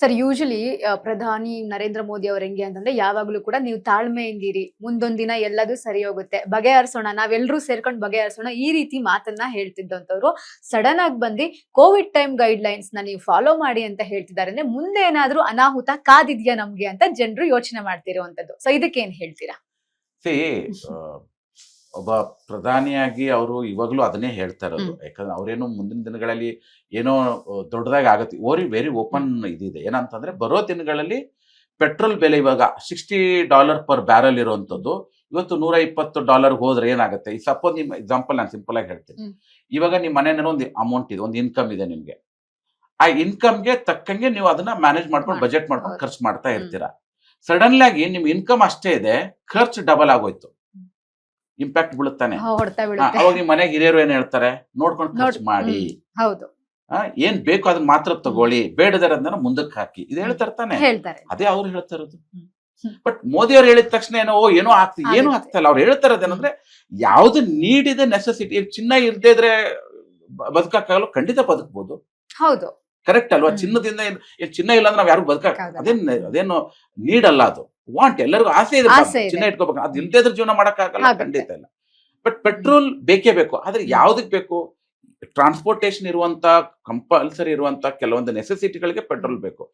Sir usually ಪ್ರಧಾನಿ ನರೇಂದ್ರ ಮೋದಿ ಅವ್ರ ಹೆಂಗೆ ಅಂತಂದ್ರೆ ಯಾವಾಗ್ಲೂ ಕೂಡ ನೀವು ತಾಳ್ಮೆಯಿಂದಿರಿ, ಮುಂದೊಂದ್ ದಿನ ಎಲ್ಲದೂ ಸರಿ ಹೋಗುತ್ತೆ, ಬಗೆಹರಿಸೋಣ, ನಾವೆಲ್ಲರೂ ಸೇರ್ಕೊಂಡು ಬಗೆಹರಿಸೋಣ, ಈ ರೀತಿ ಮಾತನ್ನ ಹೇಳ್ತಿದ್ದಂತವ್ರು ಸಡನ್ ಆಗಿ ಬಂದು ಕೋವಿಡ್ ಟೈಮ್ ಗೈಡ್ ಲೈನ್ಸ್ ನ ನೀವು ಫಾಲೋ ಮಾಡಿ ಅಂತ ಹೇಳ್ತಿದ್ದಾರೆ ಅಂದ್ರೆ ಮುಂದೆ ಏನಾದ್ರೂ ಅನಾಹುತ ಕಾದಿದ್ಯಾ ನಮ್ಗೆ ಅಂತ ಜನರು ಯೋಚನೆ ಮಾಡ್ತಿರುವಂತದ್ದು. ಸೊ ಇದಕ್ಕೆ ಏನ್ ಹೇಳ್ತೀರಾ? ಒಬ್ಬ ಪ್ರಧಾನಿಯಾಗಿ ಅವರು ಇವಾಗಲೂ ಅದನ್ನೇ ಹೇಳ್ತಾ ಇರೋದು. ಯಾಕಂದ್ರೆ ಅವ್ರೇನು ಮುಂದಿನ ದಿನಗಳಲ್ಲಿ ಏನೋ ದೊಡ್ಡದಾಗಿ ಆಗುತ್ತೆ. ವೆರಿ ಓಪನ್ ಇದಿದೆ. ಏನಂತಂದ್ರೆ ಬರೋ ದಿನಗಳಲ್ಲಿ ಪೆಟ್ರೋಲ್ ಬೆಲೆ ಇವಾಗ $60 ಪರ್ ಬ್ಯಾರಲ್ ಇರುವಂತದ್ದು ಇವತ್ತು $120 ಹೋದ್ರೆ ಏನಾಗುತ್ತೆ? ಈ ಸಪೋಸ್ ನಿಮ್ಮ ಎಕ್ಸಾಂಪಲ್ ನಾನು ಸಿಂಪಲ್ ಆಗಿ ಹೇಳ್ತೀನಿ. ಇವಾಗ ನಿಮ್ಮ ಮನೆಯಲ್ಲಿ ಒಂದು ಅಮೌಂಟ್ ಇದೆ, ಒಂದು ಇನ್ಕಮ್ ಇದೆ ನಿಮ್ಗೆ. ಆ ಇನ್ಕಮ್ಗೆ ತಕ್ಕಂಗೆ ನೀವು ಅದನ್ನ ಮ್ಯಾನೇಜ್ ಮಾಡ್ಕೊಂಡು ಬಜೆಟ್ ಮಾಡ್ಕೊಂಡು ಖರ್ಚು ಮಾಡ್ತಾ ಇರ್ತೀರಾ. ಸಡನ್ಲಿ ಆಗಿ ನಿಮ್ ಇನ್ಕಮ್ ಅಷ್ಟೇ ಇದೆ, ಖರ್ಚು ಡಬಲ್ ಆಗೋಯ್ತು, ಇಂಪ್ಯಾಕ್ಟ್ ಬೀಳುತ್ತಾನೆ. ಅವಾಗ ನಿಮ್ ಮನೆಗೆ ಹಿರಿಯರು ಏನ್ ಹೇಳ್ತಾರೆ? ನೋಡ್ಕೊಂಡು ಖರ್ಚು ಮಾಡಿ, ಏನ್ ಬೇಕು ಅದನ್ನ ಮಾತ್ರ ತಗೊಳ್ಳಿ, ಬೇಡದರ ಮುಂದಕ್ಕೆ ಹಾಕಿ, ಇದು ಹೇಳ್ತಾ ಇರ್ತಾನೆ. ಅದೇ ಅವ್ರು ಹೇಳ್ತಾ ಇರೋದು. ಬಟ್ ಮೋದಿ ಅವ್ರು ಹೇಳಿದ ತಕ್ಷಣ ಏನೋ ಆಗ್ತದೆ, ಏನು ಆಗ್ತಾ ಇಲ್ಲ. ಅವ್ರು ಹೇಳ್ತಾ ಇರೋದೇನಂದ್ರೆ ಯಾವ್ದು ನೀಡ್ ಇದೆ, ನೆಸೆಸಿಟಿ. ಚಿನ್ನ ಇರ್ದೇ ಇದ್ರೆ ಬದುಕಕ್ಕಾಗಲ್ಲ, ಖಂಡಿತ ಬದುಕಬಹುದು. ಹೌದು, ಕರೆಕ್ಟ್ ಅಲ್ವಾ? ಚಿನ್ನದಿಂದ ಚಿನ್ನ ಇಲ್ಲ ಅಂದ್ರೆ ನಾವ್ ಯಾರು ಬದುಕಕ್ ಅದೇನು ನೀಡ್ ಅಲ್ಲ, ಅದು ವಾಂಟ್. ಎಲ್ಲರಿಗೂ ಆಸೆ ಇದೆ ಚಿನ್ನ ಇಟ್ಕೋಬೇಕು, ಅದು ಇಲ್ದೇ ಇದ್ರೆ ಜೀವನ ಮಾಡಕ್ಕಾಗಲ್ಲ, ಖಂಡಿತ ಇಲ್ಲ. ಬಟ್ ಪೆಟ್ರೋಲ್ ಬೇಕೇ ಬೇಕು. ಆದ್ರೆ ಯಾವ್ದಕ್ ಬೇಕು? ಟ್ರಾನ್ಸ್ಪೋರ್ಟೇಷನ್ ಇರುವಂತ, ಕಂಪಲ್ಸರಿ ಇರುವಂತ ಕೆಲವೊಂದು ನೆಸೆಸಿಟಿಗಳಿಗೆ ಪೆಟ್ರೋಲ್ ಬೇಕು.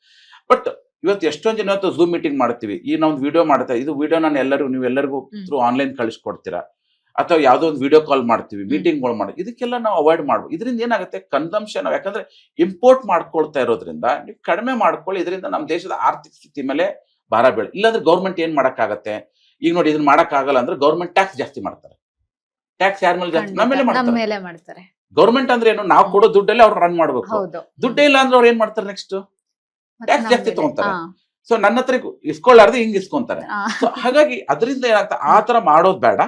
ಬಟ್ ಇವತ್ತು ಎಷ್ಟೊಂದು ಜನ ಇವತ್ತು ಝೂಮ್ ಮೀಟಿಂಗ್ ಮಾಡ್ತೀವಿ, ಈ ನಾವು ವಿಡಿಯೋ ಮಾಡ್ತಾ, ಇದು ವಿಡಿಯೋ ನಾನು ನೀವೆಲ್ಲರಿಗೂ ಥ್ರೂ ಆನ್ಲೈನ್ ಕಳಿಸ್ಕೊಡ್ತೀರಾ, ಅಥವಾ ಯಾವ್ದೋ ಒಂದು ವಿಡಿಯೋ ಕಾಲ್ ಮಾಡ್ತೀವಿ, ಮೀಟಿಂಗ್ಗಳು ಮಾಡಿ, ಇದಕ್ಕೆಲ್ಲ ನಾವು ಅವಾಯ್ಡ್ ಮಾಡ್ಬೋದು. ಇದರಿಂದ ಏನಾಗುತ್ತೆ? ಕನ್ಸಂಪ್ಷನ್, ಯಾಕಂದ್ರೆ ಇಂಪೋರ್ಟ್ ಮಾಡ್ಕೊಳ್ತಾ ಇರೋದ್ರಿಂದ ನೀವು ಕಡಿಮೆ ಮಾಡ್ಕೊಳ್ಳಿ. ಇದರಿಂದ ನಮ್ಮ ದೇಶದ ಆರ್ಥಿಕ ಸ್ಥಿತಿ ಮೇಲೆ ಭಾರ ಬೀಳ. ಇಲ್ಲಾಂದ್ರೆ ಗೌರ್ಮೆಂಟ್ ಏನ್ ಮಾಡಕ್ಕಾಗತ್ತೆ? ಈಗ ನೋಡಿ, ಇದನ್ನ ಮಾಡಕ್ಕಾಗಲ್ಲ ಅಂದ್ರೆ ಗೌರ್ಮೆಂಟ್ ಟ್ಯಾಕ್ಸ್ ಜಾಸ್ತಿ ಮಾಡ್ತಾರೆ. ಟ್ಯಾಕ್ಸ್ ಯಾರ ಮೇಲೆ ಜಾಸ್ತಿ? ನಮ್ಮ ಮೇಲೆ ಮಾಡ್ತಾರೆ. ಗೌರ್ಮೆಂಟ್ ಅಂದ್ರೆ ಏನು? ನಾವು ಕೊಡೋ ದುಡ್ಡಲ್ಲಿ ಅವ್ರು ರನ್ ಮಾಡ್ಬೇಕು. ದುಡ್ಡೇ ಇಲ್ಲ ಅಂದ್ರೆ ಅವ್ರು ಏನ್ ಮಾಡ್ತಾರೆ? ನೆಕ್ಸ್ಟ್ ಟ್ಯಾಕ್ಸ್ ಜಾಸ್ತಿ ತಗೊಂತಾರೆ. ಸೊ ನನ್ನ ಹತ್ರ ಇಸ್ಕೊಳ್ಳಾರ್ದು ಹಿಂಗ್ ಇಸ್ಕೊಂತಾರೆ. ಸೊ ಹಾಗಾಗಿ ಅದರಿಂದ ಏನಾಗ್ತದೆ? ಆ ತರ ಮಾಡೋದು ಬೇಡ.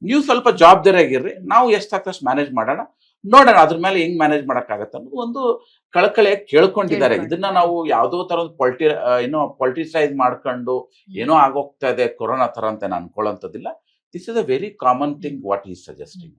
ನೀವು ಸ್ವಲ್ಪ ಜವಾಬ್ದಾರಿಯಾಗಿರ್ರಿ, ನಾವು ಎಷ್ಟಾಗ್ತಷ್ಟು ಮ್ಯಾನೇಜ್ ಮಾಡೋಣ, ನೋಡೋಣ ಅದ್ರ ಮೇಲೆ ಹೆಂಗ್ ಮ್ಯಾನೇಜ್ ಮಾಡಕ್ಕಾಗತ್ತೆ ಅನ್ನೋದು ಒಂದು ಕಳಕಳಿಯಾಗಿ ಕೇಳ್ಕೊಂಡಿದ್ದಾರೆ. ಇದನ್ನ ನಾವು ಯಾವ್ದೋ ತರ ಪೊಲಿಟಿಸೈಸ್ ಮಾಡ್ಕೊಂಡು ಏನೋ ಆಗೋಗ್ತಾ ಇದೆ ಕೊರೋನಾ ತರ ಅಂತ ನಾನು ಅನ್ಕೊಳ್ಳೋಂಥದ್ದಿಲ್ಲ. This is a very common thing what is suggesting.